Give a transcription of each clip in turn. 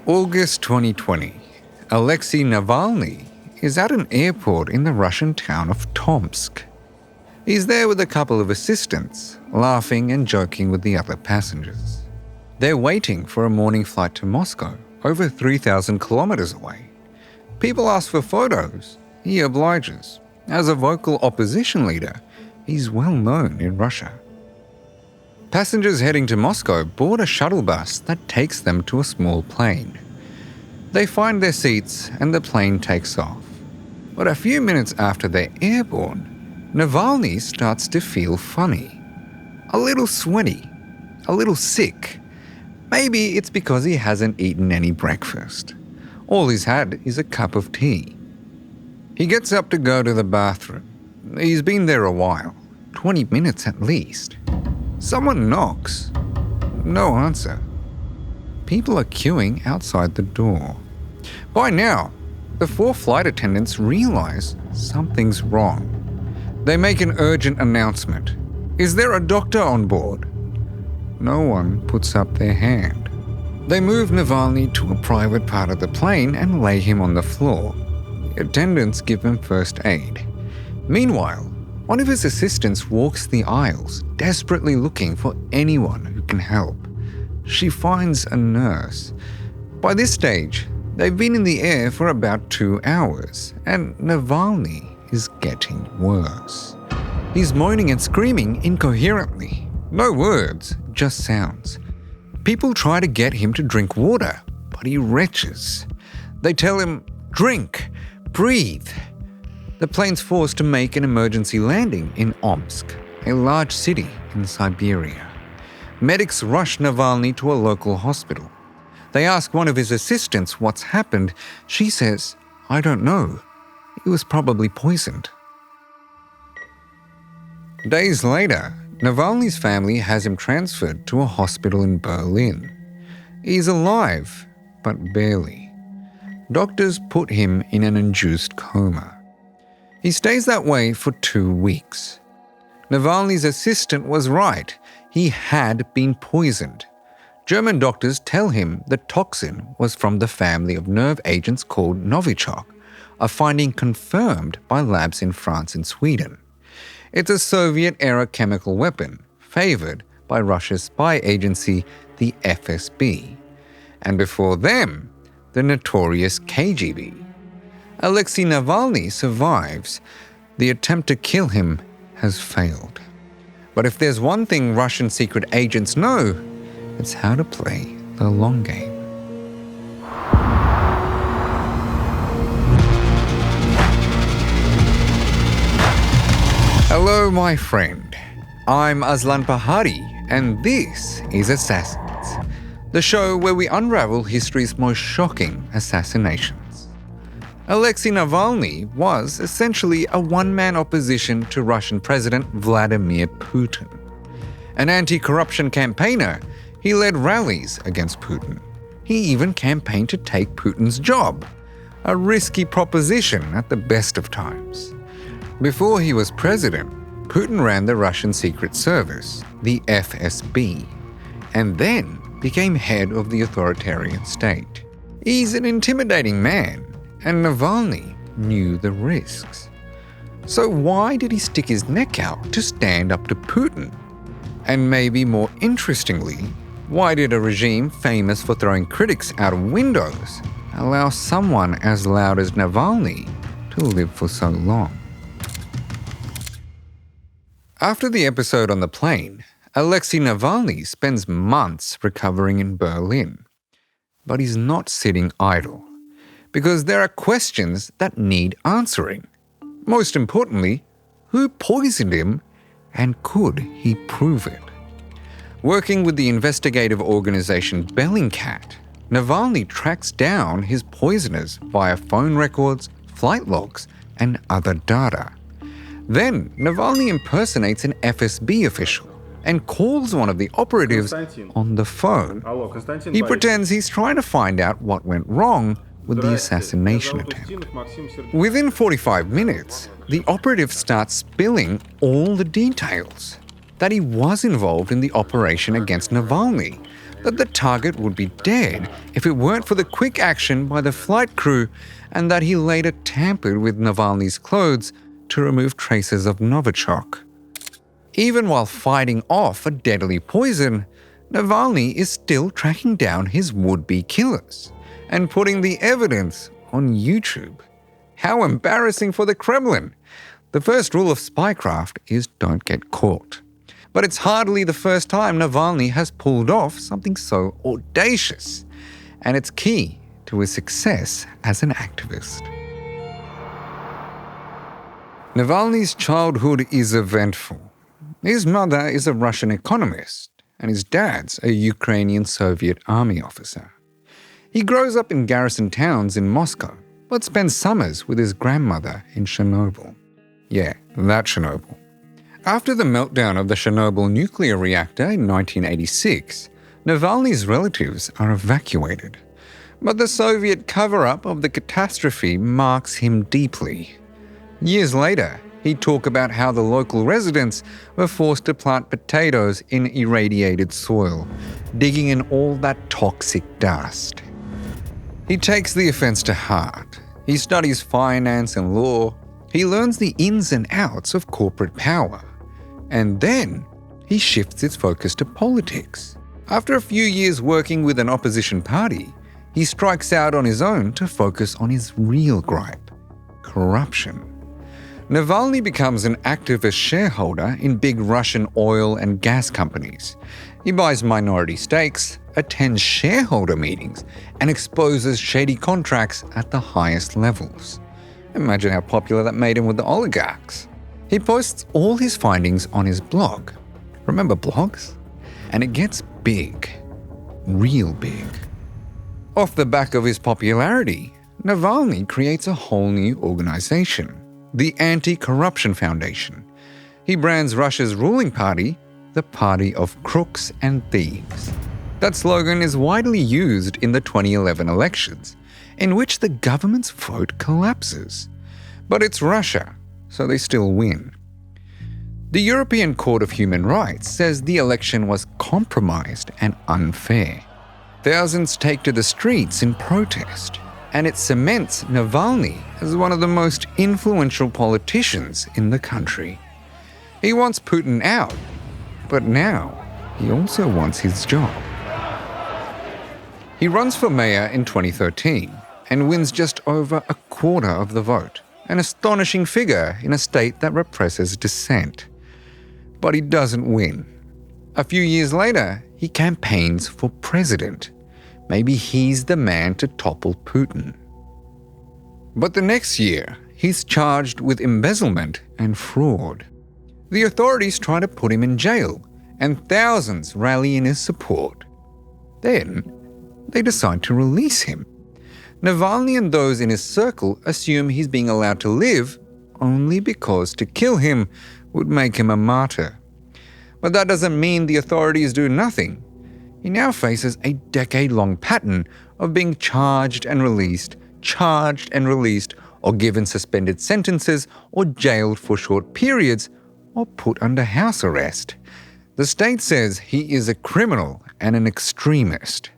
August 2020. Alexei Navalny is at an airport in the Russian town of Tomsk. He's there with a couple of assistants, laughing and joking with the other passengers. They're waiting for a morning flight to Moscow, over 3,000 kilometers away. People ask for photos. He obliges. As a vocal opposition leader, he's well known in Russia. Passengers heading to Moscow board a shuttle bus that takes them to a small plane. They find their seats and the plane takes off. But a few minutes after they're airborne, Navalny starts to feel funny. A little sweaty, a little sick. Maybe it's because he hasn't eaten any breakfast. All he's had is a cup of tea. He gets up to go to the bathroom. He's been there a while, 20 minutes at least. Someone knocks. No answer. People are queuing outside the door. By now, the 4 flight attendants realize something's wrong. They make an urgent announcement. Is there a doctor on board? No one puts up their hand. They move Navalny to a private part of the plane and lay him on the floor. The attendants give him first aid. Meanwhile, one of his assistants walks the aisles, desperately looking for anyone who can help. She finds a nurse. By this stage, they've been in the air for about 2 hours, and Navalny is getting worse. He's moaning and screaming incoherently. No words, just sounds. People try to get him to drink water, but he retches. They tell him, "Drink, breathe." The plane's forced to make an emergency landing in Omsk, a large city in Siberia. Medics rush Navalny to a local hospital. They ask one of his assistants what's happened. She says, "I don't know. He was probably poisoned." Days later, Navalny's family has him transferred to a hospital in Berlin. He's alive, but barely. Doctors put him in an induced coma. He stays that way for 2 weeks. Navalny's assistant was right. He had been poisoned. German doctors tell him the toxin was from the family of nerve agents called Novichok, a finding confirmed by labs in France and Sweden. It's a Soviet-era chemical weapon, favored by Russia's spy agency, the FSB. And before them, the notorious KGB. Alexei Navalny survives. The attempt to kill him has failed. But if there's one thing Russian secret agents know, it's how to play the long game. Hello, my friend. I'm Aslan Pahari, and this is Assassins, the show where we unravel history's most shocking assassinations. Alexei Navalny was essentially a one-man opposition to Russian President Vladimir Putin. An anti-corruption campaigner, he led rallies against Putin. He even campaigned to take Putin's job, a risky proposition at the best of times. Before he was president, Putin ran the Russian Secret Service, the FSB, and then became head of the authoritarian state. He's an intimidating man, and Navalny knew the risks. So why did he stick his neck out to stand up to Putin? And maybe more interestingly, why did a regime famous for throwing critics out of windows allow someone as loud as Navalny to live for so long? After the episode on the plane, Alexei Navalny spends months recovering in Berlin. But he's not sitting idle, because there are questions that need answering. Most importantly, who poisoned him and could he prove it? Working with the investigative organization Bellingcat, Navalny tracks down his poisoners via phone records, flight logs, and other data. Then Navalny impersonates an FSB official and calls one of the operatives on the phone. He pretends he's trying to find out what went wrong with the assassination attempt. Within 45 minutes, the operative starts spilling all the details. That he was involved in the operation against Navalny, that the target would be dead if it weren't for the quick action by the flight crew, and that he later tampered with Navalny's clothes to remove traces of Novichok. Even while fighting off a deadly poison, Navalny is still tracking down his would-be killers and putting the evidence on YouTube. How embarrassing for the Kremlin! The first rule of spycraft is don't get caught. But it's hardly the first time Navalny has pulled off something so audacious, and it's key to his success as an activist. Navalny's childhood is eventful. His mother is a Russian economist, and his dad's a Ukrainian Soviet army officer. He grows up in garrison towns in Moscow, but spends summers with his grandmother in Chernobyl. Yeah, that Chernobyl. After the meltdown of the Chernobyl nuclear reactor in 1986, Navalny's relatives are evacuated. But the Soviet cover-up of the catastrophe marks him deeply. Years later, he'd talk about how the local residents were forced to plant potatoes in irradiated soil, digging in all that toxic dust. He takes the offense to heart. He studies finance and law. He learns the ins and outs of corporate power. And then he shifts its focus to politics. After a few years working with an opposition party, he strikes out on his own to focus on his real gripe: corruption. Navalny becomes an activist shareholder in big Russian oil and gas companies. He buys minority stakes, attends shareholder meetings, and exposes shady contracts at the highest levels. Imagine how popular that made him with the oligarchs. He posts all his findings on his blog. Remember blogs? And it gets big. Real big. Off the back of his popularity, Navalny creates a whole new organization, the Anti-Corruption Foundation. He brands Russia's ruling party the party of crooks and thieves. That slogan is widely used in the 2011 elections, in which the government's vote collapses. But it's Russia, so they still win. The European Court of Human Rights says the election was compromised and unfair. Thousands take to the streets in protest, and it cements Navalny as one of the most influential politicians in the country. He wants Putin out, but now he also wants his job. He runs for mayor in 2013 and wins just over a quarter of the vote, an astonishing figure in a state that represses dissent. But he doesn't win. A few years later, he campaigns for president. Maybe he's the man to topple Putin. But the next year, he's charged with embezzlement and fraud. The authorities try to put him in jail, and thousands rally in his support. Then, they decide to release him. Navalny and those in his circle assume he's being allowed to live only because to kill him would make him a martyr. But that doesn't mean the authorities do nothing. He now faces a decade-long pattern of being charged and released, or given suspended sentences, or jailed for short periods, or put under house arrest. The state says he is a criminal and an extremist.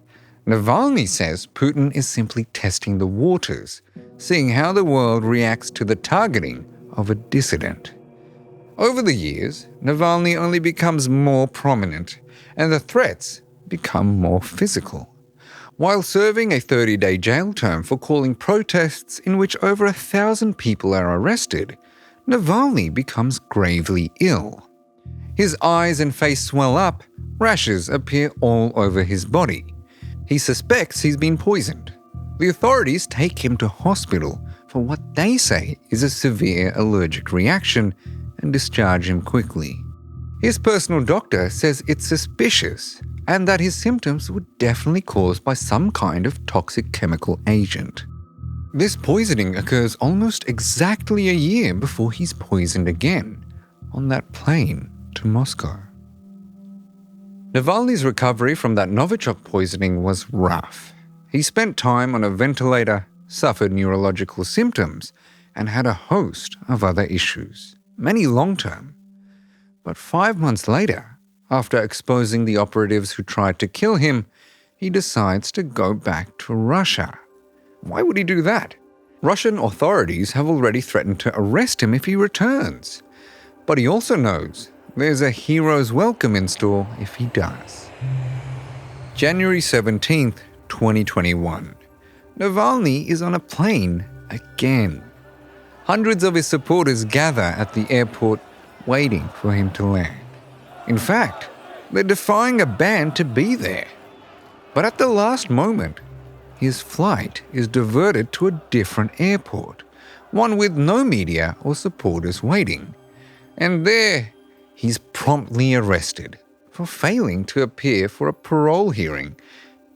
Navalny says Putin is simply testing the waters, seeing how the world reacts to the targeting of a dissident. Over the years, Navalny only becomes more prominent, and the threats become more physical. While serving a 30-day jail term for calling protests in which over 1,000 people are arrested, Navalny becomes gravely ill. His eyes and face swell up, rashes appear all over his body. He suspects he's been poisoned. The authorities take him to hospital for what they say is a severe allergic reaction and discharge him quickly. His personal doctor says it's suspicious and that his symptoms were definitely caused by some kind of toxic chemical agent. This poisoning occurs almost exactly a year before he's poisoned again on that plane to Moscow. Navalny's recovery from that Novichok poisoning was rough. He spent time on a ventilator, suffered neurological symptoms, and had a host of other issues, many long-term. But 5 months later, after exposing the operatives who tried to kill him, he decides to go back to Russia. Why would he do that? Russian authorities have already threatened to arrest him if he returns. But he also knows there's a hero's welcome in store if he does. January 17th, 2021. Navalny is on a plane again. Hundreds of his supporters gather at the airport waiting for him to land. In fact, they're defying a ban to be there. But at the last moment, his flight is diverted to a different airport, one with no media or supporters waiting. And there, he's promptly arrested for failing to appear for a parole hearing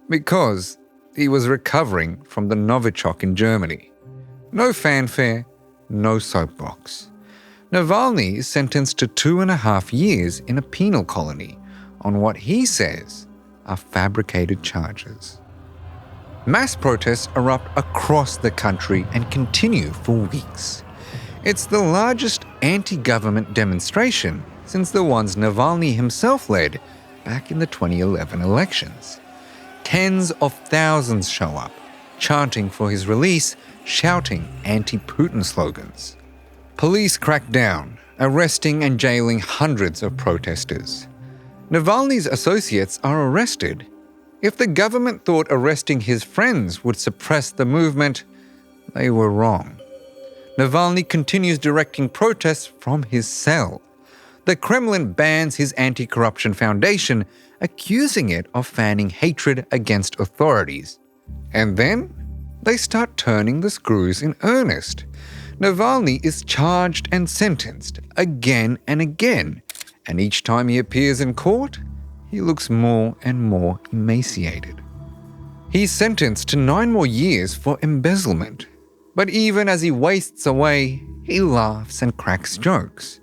because he was recovering from the Novichok in Germany. No fanfare, no soapbox. Navalny is sentenced to 2.5 years in a penal colony on what he says are fabricated charges. Mass protests erupt across the country and continue for weeks. It's the largest anti-government demonstration since the ones Navalny himself led back in the 2011 elections. Tens of thousands show up, chanting for his release, shouting anti-Putin slogans. Police crack down, arresting and jailing hundreds of protesters. Navalny's associates are arrested. If the government thought arresting his friends would suppress the movement, they were wrong. Navalny continues directing protests from his cell. The Kremlin bans his anti-corruption foundation, accusing it of fanning hatred against authorities. And then they start turning the screws in earnest. Navalny is charged and sentenced again and again, and each time he appears in court, he looks more and more emaciated. He's sentenced to 9 more years for embezzlement, but even as he wastes away, he laughs and cracks jokes,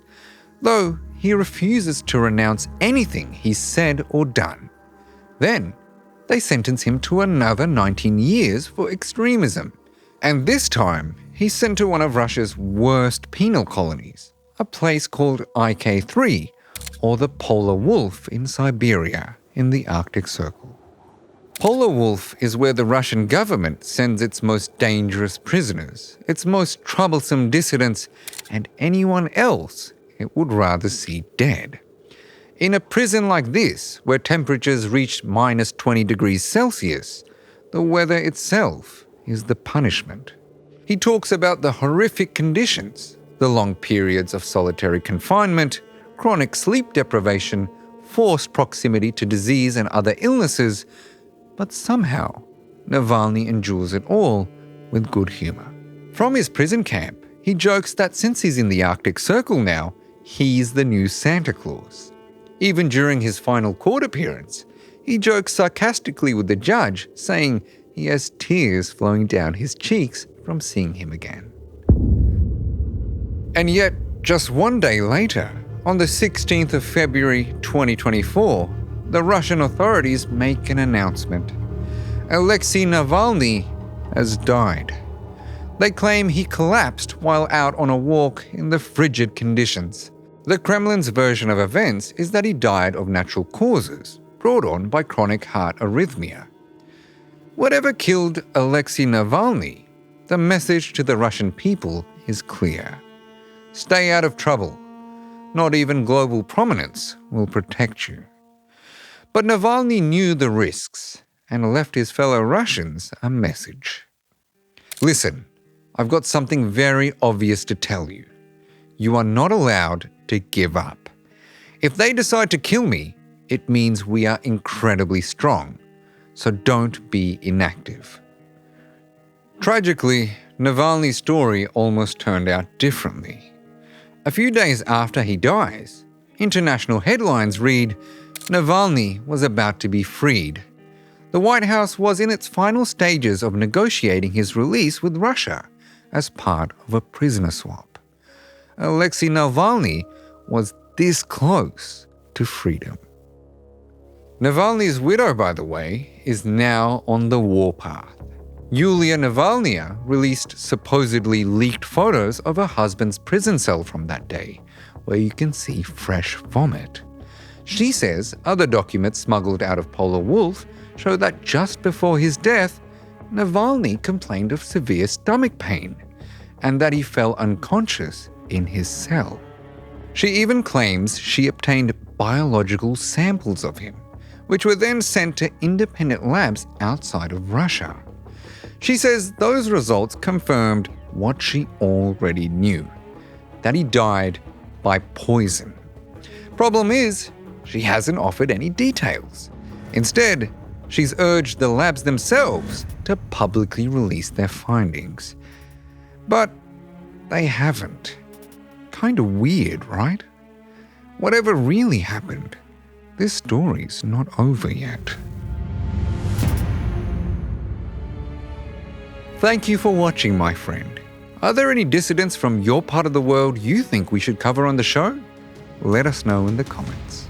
though he refuses to renounce anything he's said or done. Then they sentence him to another 19 years for extremism, and this time he's sent to one of Russia's worst penal colonies, a place called IK3, or the Polar Wolf in Siberia, in the Arctic Circle. Polar Wolf is where the Russian government sends its most dangerous prisoners, its most troublesome dissidents, and anyone else it would rather see dead. In a prison like this, where temperatures reach minus 20 degrees Celsius, the weather itself is the punishment. He talks about the horrific conditions, the long periods of solitary confinement, chronic sleep deprivation, forced proximity to disease and other illnesses, but somehow Navalny endures it all with good humor. From his prison camp, he jokes that since he's in the Arctic Circle now, he's the new Santa Claus. Even during his final court appearance, he jokes sarcastically with the judge, saying he has tears flowing down his cheeks from seeing him again. And yet, just one day later, on the 16th of February 2024, the Russian authorities make an announcement. Alexei Navalny has died. They claim he collapsed while out on a walk in the frigid conditions. The Kremlin's version of events is that he died of natural causes, brought on by chronic heart arrhythmia. Whatever killed Alexei Navalny, the message to the Russian people is clear. Stay out of trouble. Not even global prominence will protect you. But Navalny knew the risks and left his fellow Russians a message. Listen, I've got something very obvious to tell you. You are not allowed to give up. If they decide to kill me, it means we are incredibly strong. So don't be inactive. Tragically, Navalny's story almost turned out differently. A few days after he dies, international headlines read, Navalny was about to be freed. The White House was in its final stages of negotiating his release with Russia as part of a prisoner swap. Alexei Navalny was this close to freedom. Navalny's widow, by the way, is now on the warpath. Yulia Navalnaya released supposedly leaked photos of her husband's prison cell from that day, where you can see fresh vomit. She says other documents smuggled out of Polar Wolf show that just before his death, Navalny complained of severe stomach pain and that he fell unconscious in his cell. She even claims she obtained biological samples of him, which were then sent to independent labs outside of Russia. She says those results confirmed what she already knew, that he died by poison. Problem is, she hasn't offered any details. Instead, she's urged the labs themselves to publicly release their findings. But they haven't. Kinda weird, right? Whatever really happened, this story's not over yet. Thank you for watching, my friend. Are there any dissidents from your part of the world you think we should cover on the show? Let us know in the comments.